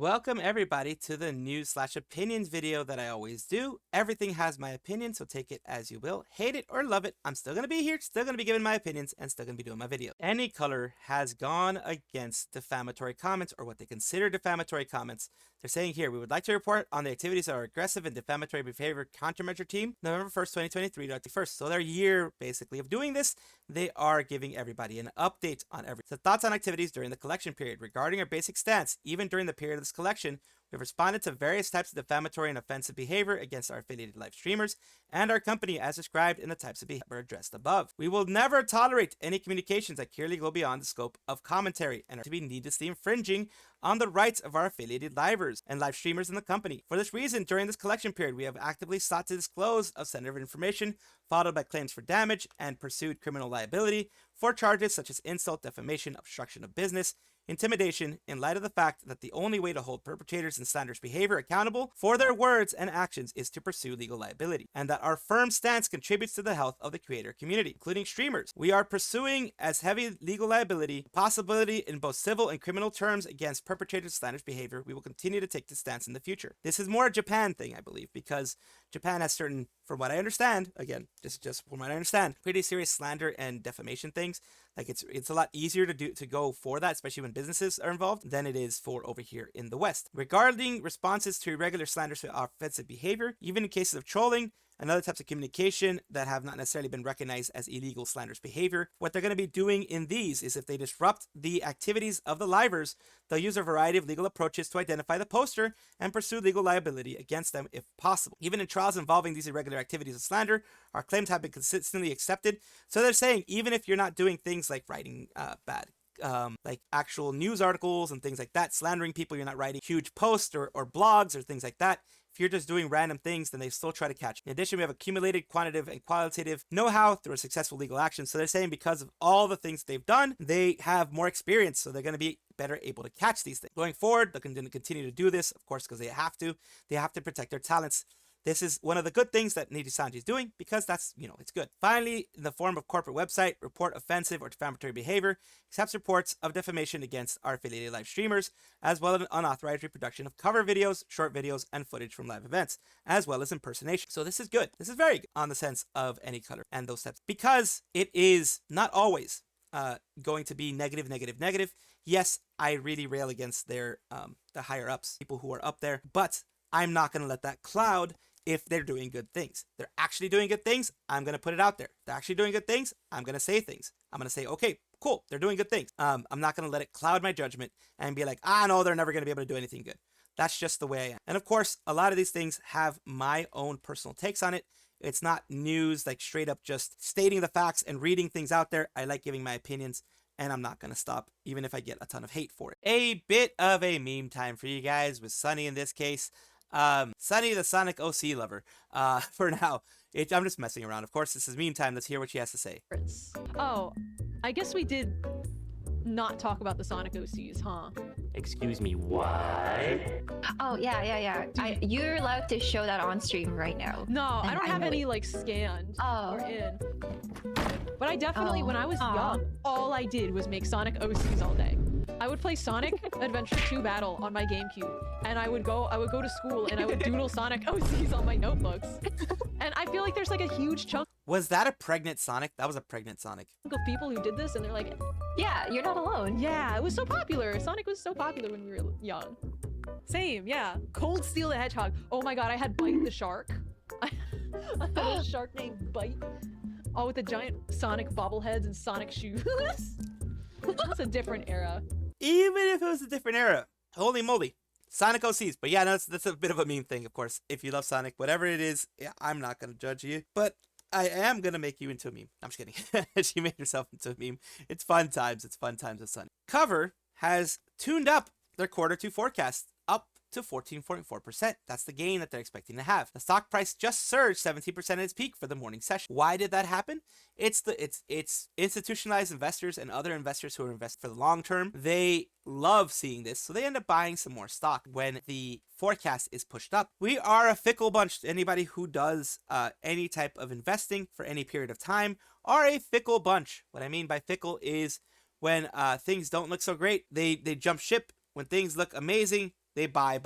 Welcome everybody to the news/opinions video that I always do. Everything has my opinion, so take it as you will. Hate it or love it, I'm still going to be here, still going to be giving my opinions, and still going to be doing my video. Any color has gone against defamatory comments, or what they consider defamatory comments. They're saying here, we would like to report on the activities of our aggressive and defamatory behavior countermeasure team, November 1st, 2023 to 1st. So their year, basically, of doing this, they are giving everybody an update on everything. So thoughts on activities during the collection period. Regarding our basic stance, even during the period of this collection, we've responded to various types of defamatory and offensive behavior against our affiliated live streamers and our company as described in the types of behavior addressed above. We will never tolerate any communications that clearly go beyond the scope of commentary and are to be needlessly infringing on the rights of our affiliated livers and live streamers in the company. For this reason, during this collection period, we have actively sought to disclose of sensitive information, followed by claims for damage, and pursued criminal liability for charges such as insult, defamation, obstruction of business, intimidation, in light of the fact that the only way to hold perpetrators and slanderous behavior accountable for their words and actions is to pursue legal liability, and that our firm stance contributes to the health of the creator community, including streamers. We are pursuing as heavy legal liability, possibility in both civil and criminal terms against perpetrators of slanderous behavior. We will continue to take this stance in the future. This is more a Japan thing, I believe, because Japan has certain, from what I understand, again, this is just from what I understand, pretty serious slander and defamation things. Like it's a lot easier to go for that, especially when businesses are involved, than it is for over here in the West. Regarding responses to irregular slanderous or offensive behavior, even in cases of trolling and other types of communication that have not necessarily been recognized as illegal slanderous behavior, what they're going to be doing in these is if they disrupt the activities of the livers, they'll use a variety of legal approaches to identify the poster and pursue legal liability against them if possible. Even in trials involving these irregular activities of slander, our claims have been consistently accepted. So they're saying even if you're not doing things like writing bad like actual news articles and things like that, slandering people, you're not writing huge posts or blogs or things like that. If you're just doing random things, then they still try to catch you. In addition, we have accumulated quantitative and qualitative know-how through a successful legal action. So they're saying because of all the things they've done, they have more experience, so they're going to be better able to catch these things. Going forward, they're going to continue to do this, of course, because they have to. They have to protect their talents. This is one of the good things that Nijisanji is doing, because that's, it's good. Finally, in the form of corporate website, report offensive or defamatory behavior, accepts reports of defamation against our affiliated live streamers, as well as an unauthorized reproduction of cover videos, short videos, and footage from live events, as well as impersonation. So this is good. This is very good on the sense of any color and those steps, because it is not always going to be negative, negative, negative. Yes, I really rail against their the higher ups, people who are up there, but I'm not going to let that cloud if they're doing good things. They're actually doing good things, I'm going to put it out there. They're actually doing good things, I'm going to say things. I'm going to say, okay, cool, they're doing good things. I'm not going to let it cloud my judgment and be like, no, they're never going to be able to do anything good. That's just the way I am. And of course, a lot of these things have my own personal takes on it. It's not news, like straight up just stating the facts and reading things out there. I like giving my opinions, and I'm not going to stop, even if I get a ton of hate for it. A bit of a meme time for you guys with Sunny in this case. Sunny, the Sonic OC lover, for now. I'm just messing around. Of course, this is meme time. Let's hear what she has to say. Oh, I guess we did not talk about the Sonic OCs, huh? Excuse me, what? Oh, yeah. You're allowed to show that on stream right now. No, I don't have any, like, scanned or in. But I definitely, when I was young, all I did was make Sonic OCs all day. I would play Sonic Adventure 2 Battle on my GameCube, and I would go to school and I would doodle Sonic OCs on my notebooks. And I feel like there's like a huge chunk. Was that a pregnant Sonic? That was a pregnant Sonic. Of people who did this, and they're like, yeah, you're not alone. Yeah, it was so popular. Sonic was so popular when we were young. Same, yeah. Cold Steel the Hedgehog. Oh my god, I had Bite the Shark. I had a shark named Bite. All with the giant Sonic bobbleheads and Sonic shoes. That's a different era. Even if it was a different era. Holy moly. Sonic OCs. But yeah, that's a bit of a meme thing, of course. If you love Sonic, whatever it is, yeah, I'm not going to judge you. But I am going to make you into a meme. I'm just kidding. She made herself into a meme. It's fun times. It's fun times with Sunny. Cover has tuned up their Q2 forecast up to 14.4%. That's the gain that they're expecting to have. The stock price just surged 17% at its peak for the morning session. Why did that happen? It's institutionalized investors and other investors who are investing for the long term. They love seeing this, so they end up buying some more stock when the forecast is pushed up. We are a fickle bunch. Anybody who does any type of investing for any period of time are a fickle bunch. What I mean by fickle is when things don't look so great, they jump ship. When things look amazing, They buy.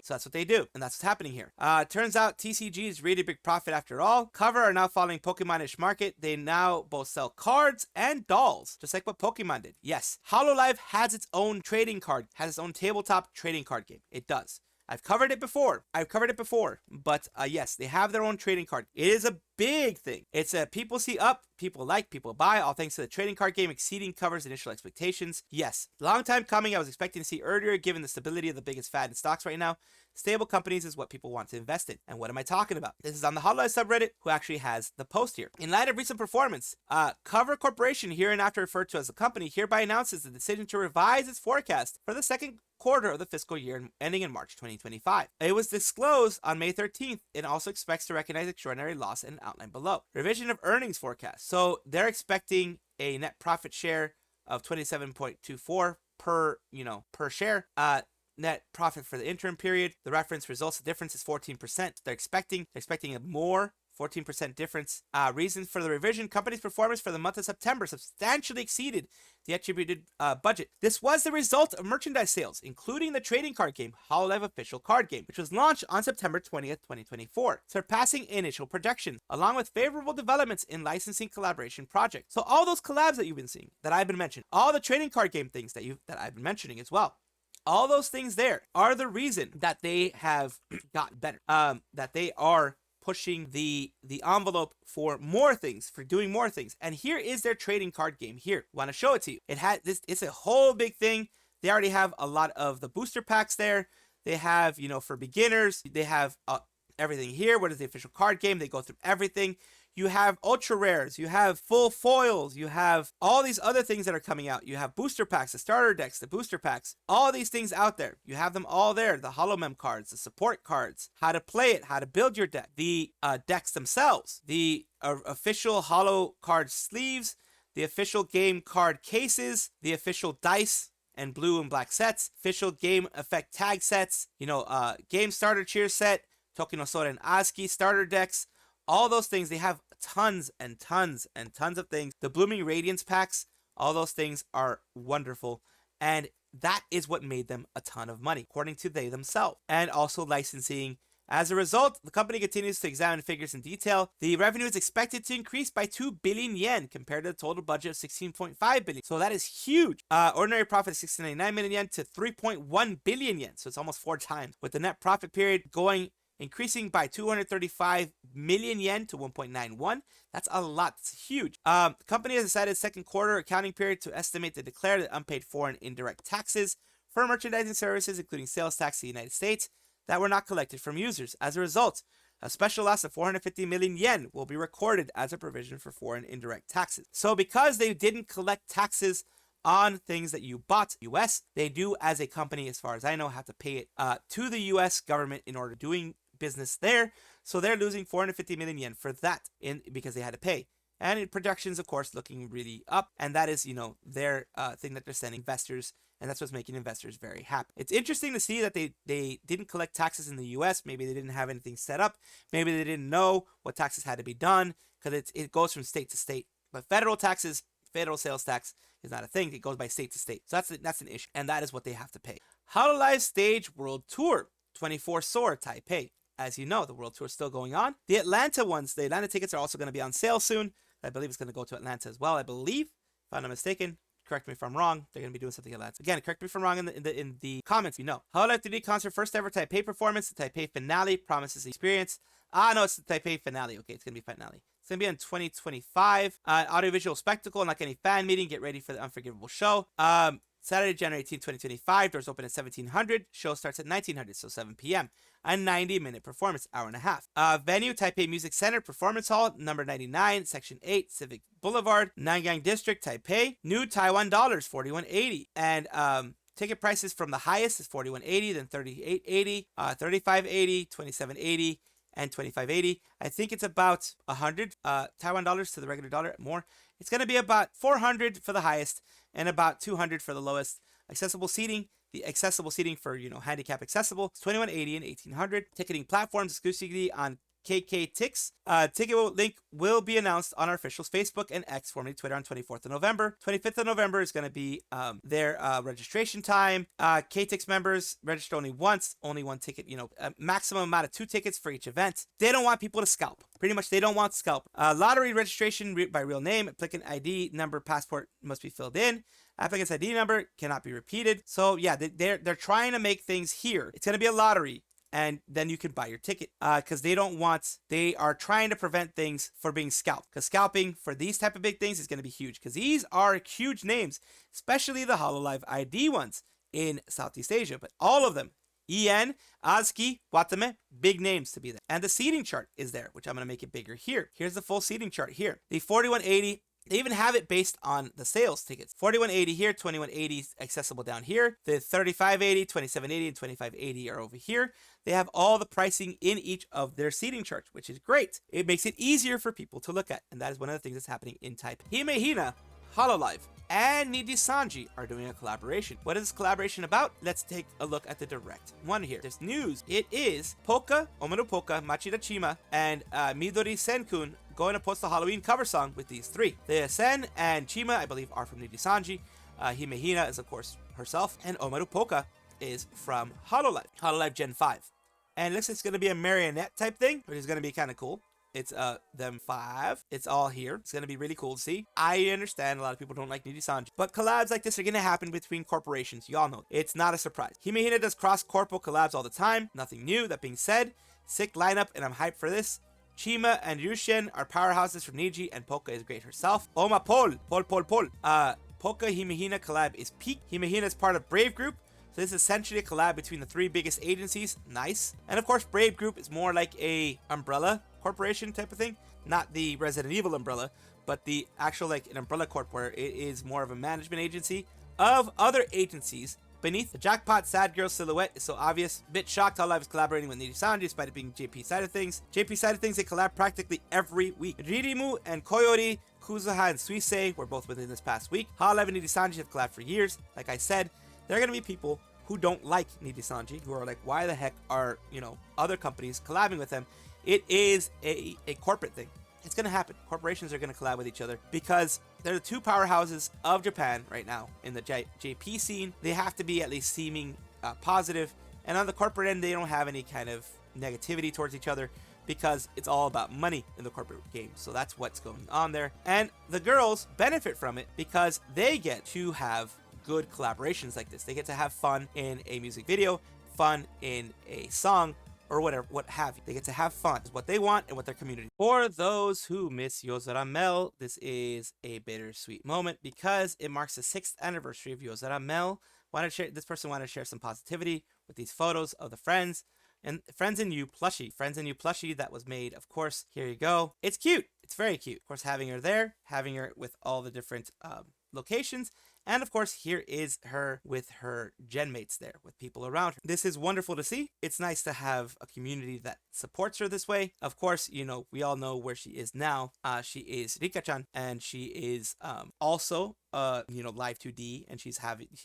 So that's what they do. And that's what's happening here. Turns out TCG is really big profit after all. Cover are now following Pokemon-ish market. They now both sell cards and dolls, just like what Pokemon did. Yes, Hololive has its own trading card, has its own tabletop trading card game. It does. I've covered it before. But yes, they have their own trading card. It is a big thing. It's a people see up, people like, people buy, all thanks to the trading card game exceeding Cover's initial expectations. Yes, long time coming. I was expecting to see earlier, given the stability of the biggest fad in stocks right now. Stable companies is what people want to invest in. And what am I talking about? This is on the Hololive subreddit, who actually has the post here. In light of recent performance, Cover Corporation, hereinafter referred to as the company, hereby announces the decision to revise its forecast for the second quarter of the fiscal year ending in March 2025. It was disclosed on May 13th. It also expects to recognize extraordinary loss and outline below. Revision of earnings forecast. So they're expecting a net profit share of 27.24 per share. Net profit for the interim period. The reference results, the difference is 14%. They're expecting a more 14% difference. Reasons for the revision: company's performance for the month of September substantially exceeded the attributed budget. This was the result of merchandise sales, including the trading card game Hololive Official Card Game, which was launched on September 20th, 2024, surpassing initial projections, along with favorable developments in licensing collaboration projects. So all those collabs that you've been seeing, that I've been mentioning, all the trading card game things that I've been mentioning as well, all those things there are the reason that they have gotten better. That they are pushing the envelope for more things, for doing more things. And here is their trading card game here. Want to show it to you. It's a whole big thing. They already have a lot of the booster packs there. They have, for beginners, they have everything here. What is the official card game? They go through everything. You have ultra rares, you have full foils, you have all these other things that are coming out. You have booster packs, the starter decks, the booster packs, all these things out there. You have them all there. The HoloMem cards, the support cards, how to play it, how to build your deck, the decks themselves, the official Holo card sleeves, the official game card cases, the official dice and blue and black sets, official game effect tag sets, game starter cheer set, Tokino Sora and Aski starter decks. All those things, they have tons and tons and tons of things. The Blooming Radiance packs, all those things are wonderful. And that is what made them a ton of money, according to they themselves. And also licensing. As a result, the company continues to examine figures in detail. The revenue is expected to increase by 2 billion yen compared to the total budget of 16.5 billion. So that is huge. Ordinary profit is 699 million yen to 3.1 billion yen. So it's almost 4 times. With the net profit period increasing by 235 million yen to 1.91. That's a lot. That's huge. The company has decided second quarter accounting period to estimate the declared unpaid foreign indirect taxes for merchandising services, including sales tax to the United States, that were not collected from users. As a result, a special loss of 450 million yen will be recorded as a provision for foreign indirect taxes. So because they didn't collect taxes on things that you bought US, they do, as a company, as far as I know, have to pay it to the US government in order doing business there. So they're losing 450 million yen for that because they had to pay. And in projections, of course, looking really up. And that is, their thing that they're sending investors. And that's what's making investors very happy. It's interesting to see that they didn't collect taxes in the US. Maybe they didn't have anything set up. Maybe they didn't know what taxes had to be done, because it goes from state to state. But federal sales tax is not a thing. It goes by state to state. So that's an issue. And that is what they have to pay. Hololive Stage World Tour 24 Soar Taipei. As you know, the World Tour is still going on. The Atlanta tickets are also going to be on sale soon. I believe it's going to go to Atlanta as well. I believe, if I'm not mistaken. Correct me if I'm wrong. They're going to be doing something like that. Again, correct me if I'm wrong in the comments. Hololive 3D concert first ever Taipei performance. The Taipei finale promises the experience. No, it's the Taipei finale. Okay, it's going to be finale. It's going to be in 2025. Audiovisual spectacle, like any fan meeting. Get ready for the unforgivable show. Saturday, January 18, 2025. Doors open at 1700. Show starts at 1900, so 7 p.m. A 90-minute performance, hour and a half. Venue, Taipei Music Center Performance Hall, number 99, Section 8, Civic Boulevard, Nangang District, Taipei. New Taiwan dollars, 41.80. And ticket prices from the highest is 41.80, then 38.80, 35.80, 27.80, and 25.80. I think it's about 100 Taiwan dollars to the regular dollar, more. It's going to be about 400 for the highest and about 200 for the lowest. Accessible seating. The accessible seating for, handicap accessible is 2180 and 1800. Ticketing platforms exclusively on KK ticket link will be announced on our official's Facebook and X, formerly Twitter, on 24th of November. 25th of November is going to be their registration time. KTix members register only once, only one ticket, a maximum amount of 2 tickets for each event. They don't want people to scalp. Pretty much, they don't want scalp. Lottery registration by real name, applicant ID number, passport must be filled in. Applicant's ID number cannot be repeated. So yeah, they're trying to make things here. It's going to be a lottery, and then you can buy your ticket because they are trying to prevent things for being scalped, because scalping for these type of big things is going to be huge, because these are huge names, especially the Hololive ID ones in Southeast Asia, but all of them, En, Azki, Watame, big names to be there. And the seating chart is there, which I'm going to make it bigger here. Here's the full seating chart here. The 4180, they even have it based on the sales tickets. 4180 here, 2180 accessible down here. The 3580, 2780, and 2580 are over here. They have all the pricing in each of their seating charts, which is great. It makes it easier for people to look at, and that is one of the things that's happening in Taipei. Himehina, Hololive, and Nijisanji are doing a collaboration. What is this collaboration about? Let's take a look at the direct one here. There's news. It is Polka, Omaru Polka, Machida Chima, and Midori Senkun going to post the Halloween cover song with these 3. The Sen and Chima, I believe, are from Nijisanji. Himehina is, of course, herself. And Omaru Polka is from Hololive, Hololive Gen 5. And it looks like it's going to be a marionette type thing, which is going to be kind of cool. It's them 5. It's all here. It's going to be really cool to see. I understand a lot of people don't like Nijisanji, but collabs like this are going to happen between corporations. Y'all know. It's not a surprise. Himehina does cross-corporal collabs all the time. Nothing new. That being said, sick lineup, and I'm hyped for this. Chima and Yushin are powerhouses from Niji, and Polka is great herself. Oma Polka Himehina collab is peak. Himehina is part of Brave Group, so this is essentially a collab between the 3 biggest agencies. Nice. And of course, Brave Group is more like a umbrella corporation type of thing, not the Resident Evil umbrella, but the actual like an umbrella corp where it is more of a management agency of other agencies beneath. The jackpot sad girl silhouette is so obvious. Bit shocked Hololive is collaborating with Nijisanji despite it being JP side of things. JP side of things, they collab practically every week. Ririmu and Koyori, Kuzuha and Suisei were both within this past week. Hololive and Nijisanji have collabed for years. Like I said, there are going to be people who don't like Nijisanji, who are like, why the heck are, other companies collabing with them? It is a corporate thing. It's going to happen. Corporations are going to collab with each other because they're the 2 powerhouses of Japan right now in the JP scene. They have to be at least seeming positive. And on the corporate end, they don't have any kind of negativity towards each other because it's all about money in the corporate game. So that's what's going on there. And the girls benefit from it because they get to have good collaborations like this. They get to have fun in a music video, fun in a song, or whatever, what have you. They get to have fun. It's what they want and what their community. For those who miss Yozora Mel, this is a bittersweet moment because it marks the 6th anniversary of Yozora Mel. This person wanted to share some positivity with these photos of the friends and Friends in You plushie that was made. Of course, here you go. It's cute. It's very cute. Of course, having her there, having her with all the different locations. And of course, here is her with her gen mates there, with people around her. This is wonderful to see. It's nice to have a community that supports her this way. Of course, we all know where she is now. She is Rica-chan, and she is also Live 2D, and she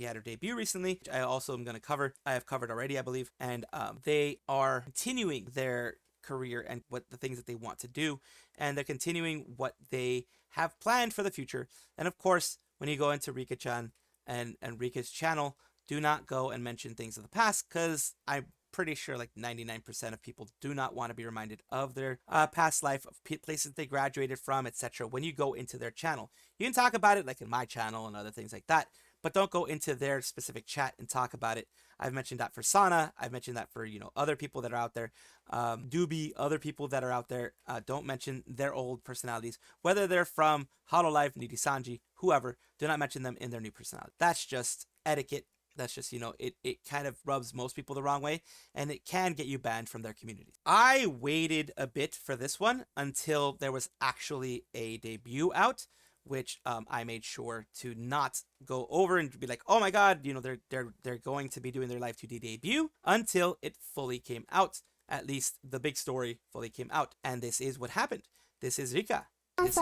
had her debut recently, which I also am going to cover. I have covered already, I believe. And they are continuing their career and what the things that they want to do, and they're continuing what they have planned for the future. And of course, when you go into Rica-chan and Rica's channel, do not go and mention things of the past, because I'm pretty sure like 99% of people do not want to be reminded of their past life, of places they graduated from, etc. when you go into their channel. You can talk about it like in my channel and other things like that, but don't go into their specific chat and talk about it. I've mentioned that for Sana. I've mentioned that for, other people that are out there. Doobie, other people that are out there. Don't mention their old personalities. Whether they're from Hololive, Nijisanji, whoever, do not mention them in their new personality. That's just etiquette. That's just, it kind of rubs most people the wrong way, and it can get you banned from their communities. I waited a bit for this one until there was actually a debut out, which I made sure to not go over and be like, oh my god, they're going to be doing their Live 2D debut, until it fully came out. At least the big story fully came out, and this is what happened. This is Rica. This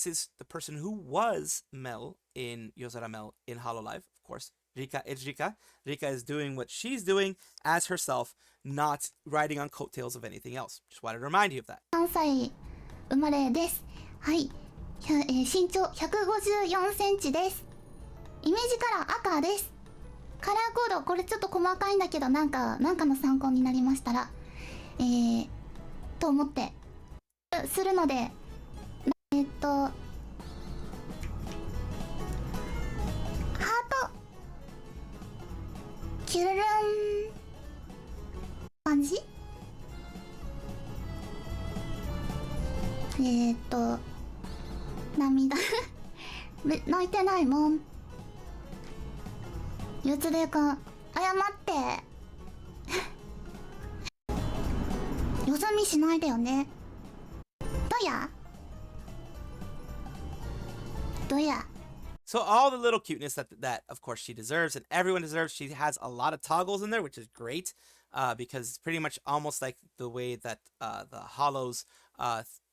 is the person who was Mel in Yozora Mel in Hololive, of course. Rica, it's Rica. Rica is doing what she's doing as herself, not riding on coattails of anything else. Just wanted to remind you of that. 3歳生まれです。はい。身長154センチです。イメージカラー赤です。カラーコード、これちょっと細かいんだけど、なんかの参考になりましたら、と思って、するので、ハート、キュルルン、感じ？涙泣いてないもん。ゆつべくん、謝って。よそ見しないでよね。どや？どや？ So all the little cuteness that of course she deserves and everyone deserves. She has a lot of toggles in there, which is great, because it's pretty much almost like the way that the Holos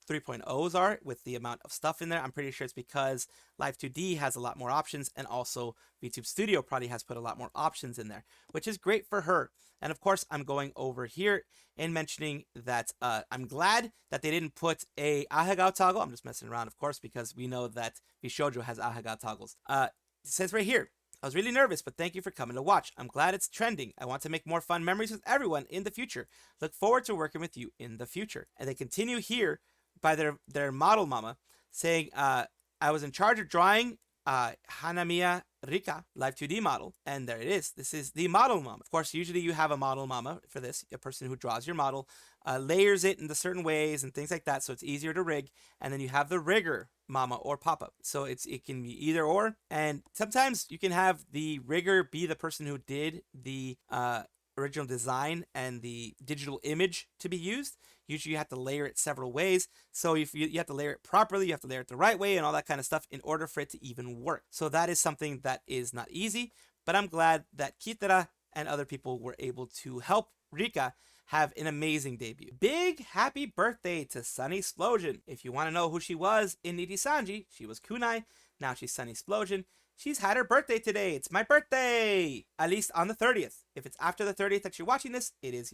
3.0s are, with the amount of stuff in there. I'm pretty sure it's because Live 2D has a lot more options, and also VTube Studio probably has put a lot more options in there, which is great for her. And of course, I'm going over here and mentioning that I'm glad that they didn't put a Ahegao toggle. I'm just messing around, of course, because we know that Bishoujo has Ahegao toggles. It says right here, I was really nervous, but thank you for coming to watch. I'm glad it's trending. I want to make more fun memories with everyone in the future. Look forward to working with you in the future. And they continue here by their model mama, saying, I was in charge of drawing Hanamiya Rica Live 2D model, and there it is. This is the model mama. Of course, usually you have a model mama for this, a person who draws your model, layers it into certain ways and things like that, so it's easier to rig. And then you have the rigger mama or pop-up, so it can be either or. And sometimes you can have the rigger be the person who did the original design and the digital image to be used. Usually you have to layer it several ways. So if you have to layer it properly, you have to layer it the right way and all that kind of stuff in order for it to even work. So that is something that is not easy, but I'm glad that Kitara and other people were able to help Rica have an amazing debut. Big happy birthday to SunnySplosion. If you want to know who she was in Nijisanji, she was Kunai. Now she's SunnySplosion. She's had her birthday today. It's my birthday. At least on the 30th. If it's after the 30th that you're watching this, it is,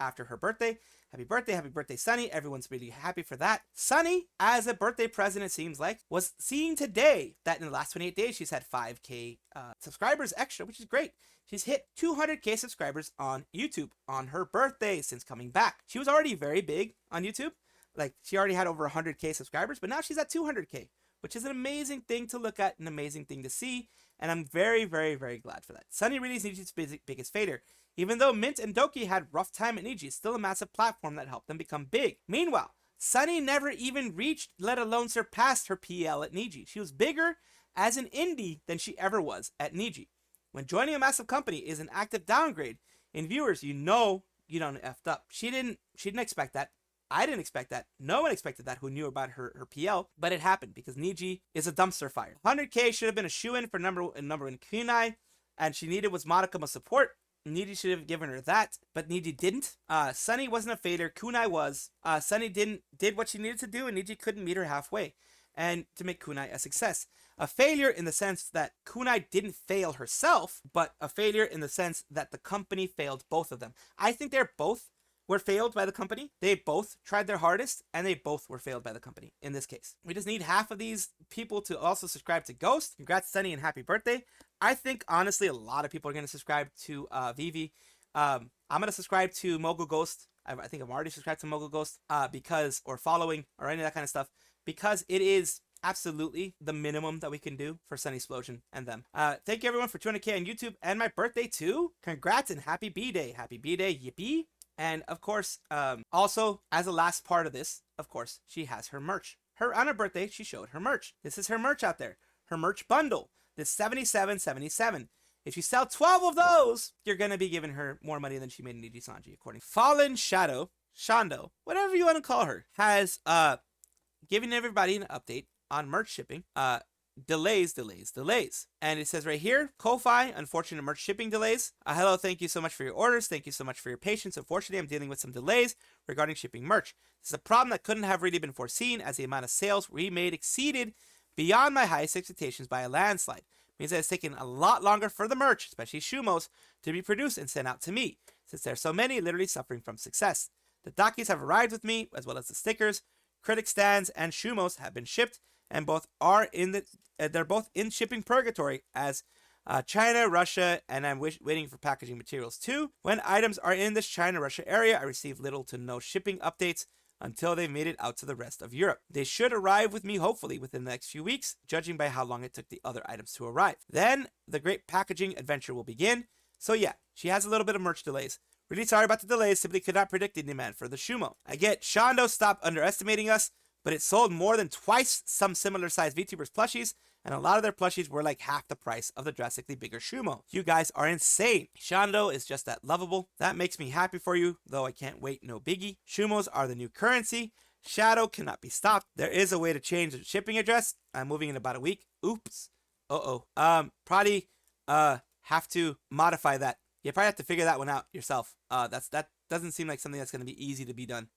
after her birthday. Happy birthday, Sunny. Everyone's really happy for that. Sunny, as a birthday present, it seems like, was seeing today that in the last 28 days, she's had 5K subscribers extra, which is great. She's hit 200K subscribers on YouTube on her birthday since coming back. She was already very big on YouTube. Like, she already had over 100K subscribers, but now she's at 200K, which is an amazing thing to look at, an amazing thing to see. And I'm very, very, very glad for that. Sunny really is Niji's biggest fader. Even though Mint and Doki had rough time at Niji, it's still a massive platform that helped them become big. Meanwhile, Sunny never even reached, let alone surpassed, her PL at Niji. She was bigger as an indie than she ever was at Niji. When joining a massive company is an active downgrade in viewers, you know you done effed up. She didn't expect that. I didn't expect that. No one expected that who knew about her PL, but it happened because Niji is a dumpster fire. 100K should have been a shoe-in for number one kunai, and she needed was modicum of support. Niji should have given her that, but Niji didn't. Sunny wasn't a fader. Kunai was. Sunny did what she needed to do, and Niji couldn't meet her halfway, and to make kunai a success. A failure in the sense that kunai didn't fail herself, but a failure in the sense that the company failed both of them. I think they're both were failed by the company. They both tried their hardest, and they both were failed by the company in this case. We just need half of these people to also subscribe to Ghost. Congrats, Sunny, and happy birthday. I think, honestly, a lot of people are going to subscribe to Vivi. I'm going to subscribe to Mogul Ghost. I think I'm already subscribed to Mogul Ghost because, or following, or any of that kind of stuff, because it is absolutely the minimum that we can do for SunnySplosion and them. Thank you, everyone, for 200K on YouTube, and my birthday, too. Congrats, and happy B-Day. Happy B-Day, yippee. And, of course, also, as a last part of this, of course, she has her merch. On her birthday, she showed her merch. This is her merch out there. Her merch bundle. This 7777. If you sell 12 of those, you're going to be giving her more money than she made in Nijisanji, according to Fallen Shadow, Shando, whatever you want to call her, has given everybody an update on merch shipping. Delays. And it says right here, Ko-Fi, unfortunate merch shipping delays. Hello, thank you so much for your orders. Thank you so much for your patience. Unfortunately, I'm dealing with some delays regarding shipping merch. This is a problem that couldn't have really been foreseen, as the amount of sales we made exceeded beyond my highest expectations by a landslide. means that it's taking a lot longer for the merch, especially Shumos, to be produced and sent out to me, since there are so many literally suffering from success. The Dakis have arrived with me, as well as the stickers. Critic stands and Shumos have been shipped, and both are they're both in shipping purgatory as China, Russia, and I'm waiting for packaging materials too. When items are in this China-Russia area, I receive little to no shipping updates until they've made it out to the rest of Europe. They should arrive with me hopefully within the next few weeks, judging by how long it took the other items to arrive. Then the great packaging adventure will begin. So yeah, she has a little bit of merch delays. Really sorry about the delays, simply could not predict the demand for the Shumo. I get Shondo stopped underestimating us, but it sold more than twice some similar sized VTubers plushies, and a lot of their plushies were like half the price of the drastically bigger Shumo. You guys are insane. Shondo is just that lovable. That makes me happy for you, though I can't wait, no biggie. Shumos are the new currency. Shadow cannot be stopped. There is a way to change the shipping address. I'm moving in about a week. Oops. Probably have to modify that. You probably have to figure that one out yourself. That doesn't seem like something that's going to be easy to be done.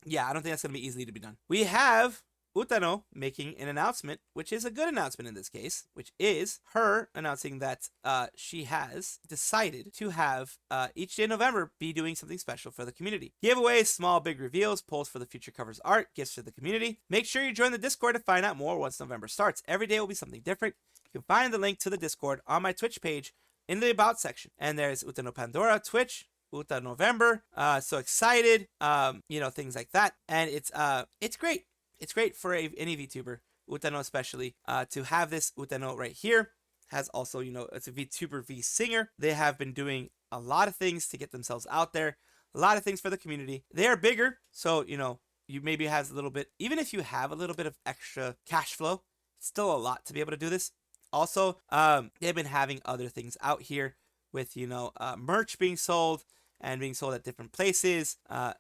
Yeah, I don't think that's going to be easily to be done. We have Utano making an announcement, which is a good announcement in this case, which is her announcing that she has decided to have each day in November be doing something special for the community. Giveaways, small, big reveals, polls for the future covers art, gifts to the community. Make sure you join the Discord to find out more once November starts. Every day will be something different. You can find the link to the Discord on my Twitch page in the About section. And there's Utano Pandora, Twitch, Uta November, so excited, things like that. And it's great. It's great for any VTuber, Utano especially, to have this Utano right here. Has also, it's a VTuber V singer. They have been doing a lot of things to get themselves out there, a lot of things for the community. They are bigger, so, you maybe has a little bit, even if you have a little bit of extra cash flow, it's still a lot to be able to do this. Also, they've been having other things out here with, merch being sold and being sold at different places,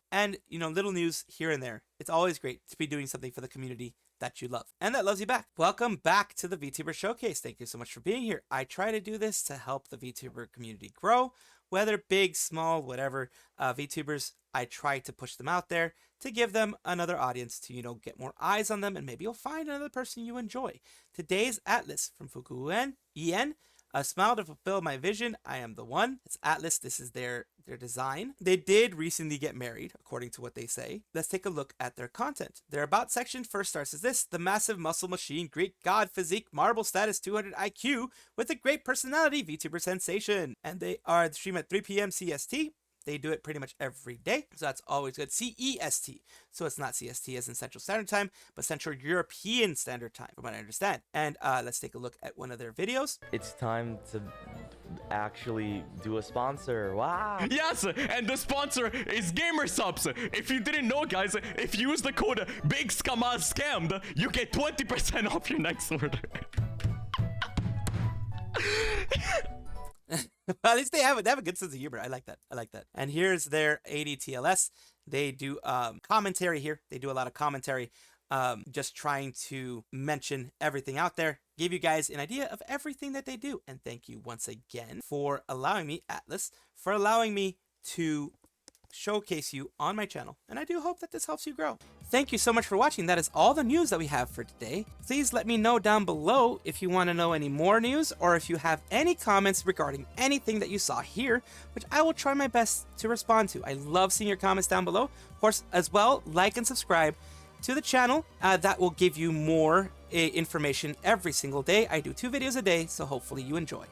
and, little news here and there. It's always great to be doing something for the community that you love and that loves you back. Welcome back to the VTuber Showcase. Thank you so much for being here. I try to do this to help the VTuber community grow, whether big, small, whatever. VTubers, I try to push them out there to give them another audience to, get more eyes on them, and maybe you'll find another person you enjoy. Today's Atlas from Fukuen, En. A smile to fulfill my vision. I am the one. It's Atlas. This is their design. They did recently get married, according to what they say. Let's take a look at their content. Their About section first starts as this: the massive muscle machine, Greek god physique, marble status, 200 IQ, with a great personality, VTuber sensation. And they are stream at 3 p.m. CST. They do it pretty much every day, so that's always good. CEST, so it's not CST as in Central Standard Time, but Central European Standard Time, from what I understand. And let's take a look at one of their videos. It's time to actually do a sponsor. Wow. Yes, and the sponsor is GamerSubs. If you didn't know, guys, if you use the code BIGSCAMASCAMMED, you get 20% off your next order. At least they have a good sense of humor. I like that. And here's their ADTLS. They do commentary here. They do a lot of commentary, just trying to mention everything out there, give you guys an idea of everything that they do. And thank you once again for allowing me, Atlas, for allowing me to showcase you on my channel, and I do hope that this helps you grow. Thank you so much for watching. That is all the news that we have for today. Please let me know down below if you want to know any more news, or if you have any comments regarding anything that you saw here, which I will try my best to respond to. I love seeing your comments down below. Of course, as well, like and subscribe to the channel. That will give you more information every single day. I do 2 videos a day, so hopefully you enjoy.